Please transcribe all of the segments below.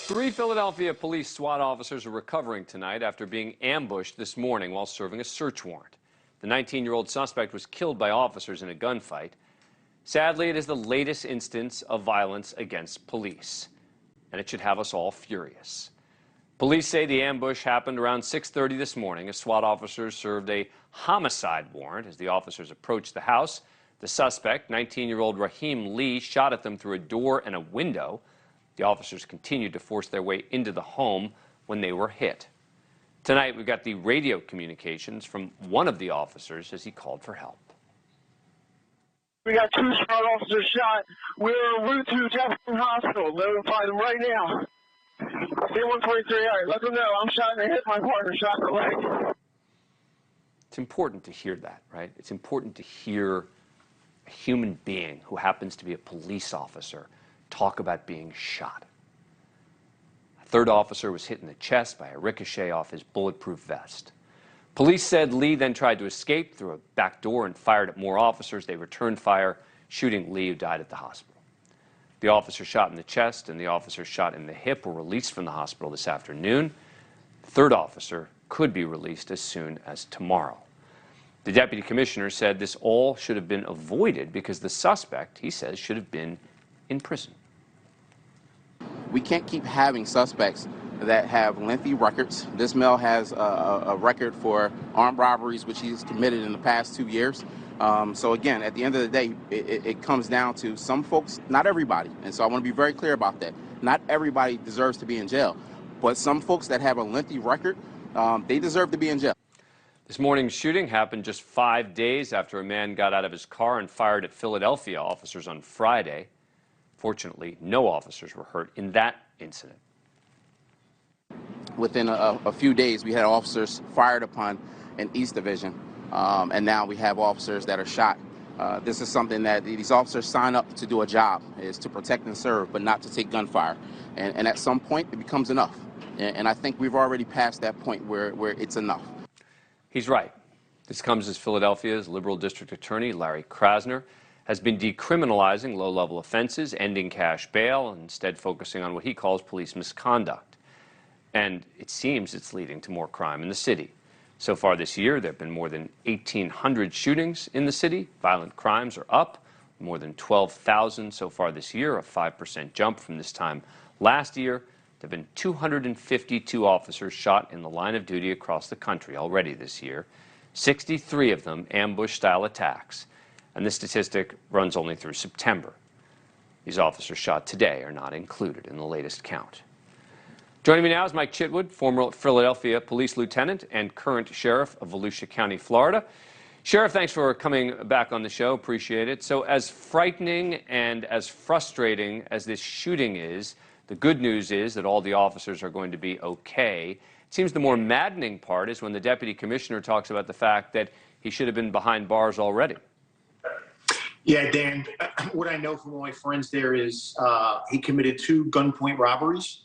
Three Philadelphia police SWAT officers are recovering tonight after being ambushed this morning while serving a search warrant. The 19-year-old suspect was killed by officers in a gunfight. Sadly, it is the latest instance of violence against police, and it should have us all furious. Police say the ambush happened around 6:30 this morning as SWAT officers served a homicide warrant. As the officers approached the house, the suspect, 19-year-old Raheem Lee, shot at them through a door and a window. The officers continued to force their way into the home when they were hit. Tonight, we've got the radio communications from one of the officers as he called for help. We got two SWAT officers shot. We're en route to Jefferson Hospital. Notify them right now. C-123, all right, let them know I'm shot in the hip, my partner shot in the leg. It's important to hear that, right? It's important to hear a human being who happens to be a police officer talk about being shot. A third officer was hit in the chest by a ricochet off his bulletproof vest. Police said Lee then tried to escape through a back door and fired at more officers. They returned fire, shooting Lee, who died at the hospital. The officer shot in the chest and the officer shot in the hip were released from the hospital this afternoon. The third officer could be released as soon as tomorrow. The deputy commissioner said this all should have been avoided because the suspect, he says, should have been in prison. We can't keep having suspects that have lengthy records. This male has a record for armed robberies, which he's committed in the past 2 years. So again, at the end of the day, it comes down to some folks, not everybody. And so I want to be very clear about that. Not everybody deserves to be in jail, but some folks that have a lengthy record, they deserve to be in jail. This morning's shooting happened just 5 days after a man got out of his car and fired at Philadelphia officers on Friday. Fortunately, no officers were hurt in that incident. Within a few days, we had officers fired upon in East Division, and now we have officers that are shot. This is something that these officers sign up to do a job, is to protect and serve, but not to take gunfire. And at some point, it becomes enough. And I think we've already passed that point where it's enough. He's right. This comes as Philadelphia's liberal district attorney, Larry Krasner, has been decriminalizing low-level offenses, ending cash bail, and instead focusing on what he calls police misconduct. And it seems it's leading to more crime in the city. So far this year, there have been more than 1,800 shootings in the city. Violent crimes are up, more than 12,000 so far this year, a 5% jump from this time last year. There have been 252 officers shot in the line of duty across the country already this year, 63 of them ambush-style attacks. And this statistic runs only through September. These officers shot today are not included in the latest count. Joining me now is Mike Chitwood, former Philadelphia police lieutenant and current sheriff of Volusia County, Florida. Sheriff, thanks for coming back on the show. Appreciate it. So as frightening and as frustrating as this shooting is, the good news is that all the officers are going to be okay. It seems the more maddening part is when the deputy commissioner talks about the fact that he should have been behind bars already. Yeah, Dan, what I know from all my friends there is he committed 2 gunpoint robberies.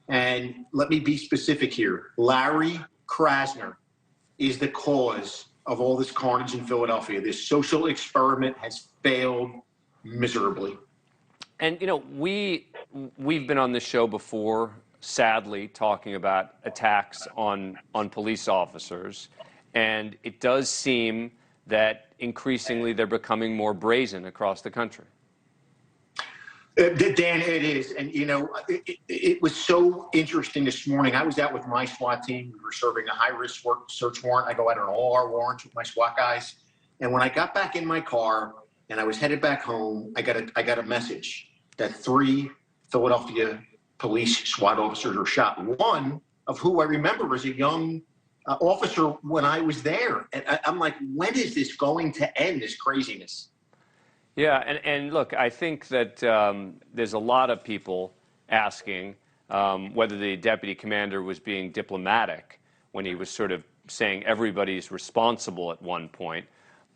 And let me be specific here. Larry Krasner is the cause of all this carnage in Philadelphia. This social experiment has failed miserably. And, you know, we've been on this show before, sadly, talking about attacks on police officers. And it does seem that increasingly they're becoming more brazen across the country. Dan, it is. And, you know, it was so interesting this morning. I was out with my SWAT team. We were serving a high-risk search warrant. I go out on all our warrants with my SWAT guys. And when I got back in my car and I was headed back home, I got a message that 3 Philadelphia police SWAT officers were shot. One of who I remember was a young officer when I was there. And I'm like, when is this going to end, this craziness? Yeah, and look, I think that there's a lot of people asking whether the deputy commander was being diplomatic when he was sort of saying everybody's responsible at one point.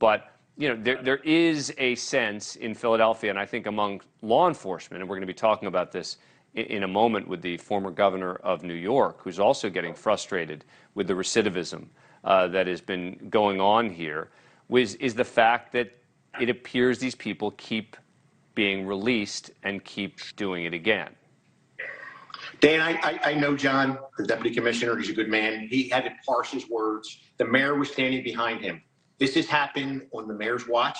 But, you know, there is a sense in Philadelphia, and I think among law enforcement, and we're going to be talking about this in a moment with the former governor of New York, who's also getting frustrated with the recidivism that has been going on here, is the fact that it appears these people keep being released and keep doing it again. Dan, I know John, the deputy commissioner. He's a good man. He had to parse his words. The mayor was standing behind him. This has happened on the mayor's watch.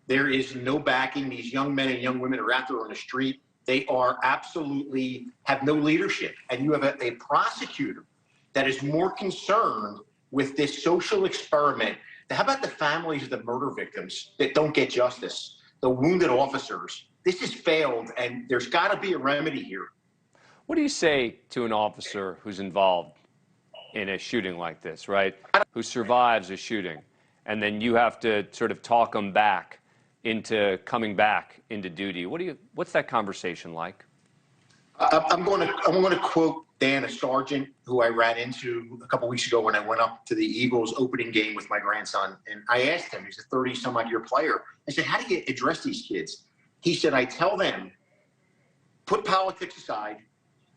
There is no backing. These young men and young women are out there on the street. They are absolutely have no leadership. And you have a prosecutor that is more concerned with this social experiment. How about the families of the murder victims that don't get justice, the wounded officers? This has failed, and there's got to be a remedy here. What do you say to an officer who's involved in a shooting like this, right? Who survives a shooting, and then you have to sort of talk them back into coming back into duty? What's that conversation like? I'm going to quote Dan, a sergeant who I ran into a couple weeks ago when I went up to the Eagles opening game with my grandson. And I asked him, he's a 30-some-odd-year player. I said, how do you address these kids? He said, I tell them, put politics aside,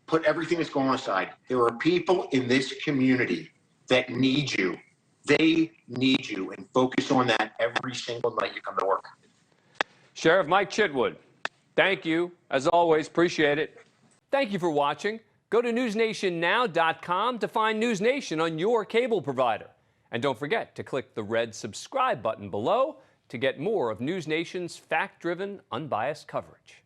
put everything that's going on aside. There are people in this community that need you. They need you, and focus on that every single night you come to work. Sheriff Mike Chitwood, thank you. As always, appreciate it. Thank you for watching. Go to newsnationnow.com to find NewsNation on your cable provider. And don't forget to click the red subscribe button below to get more of NewsNation's fact-driven, unbiased coverage.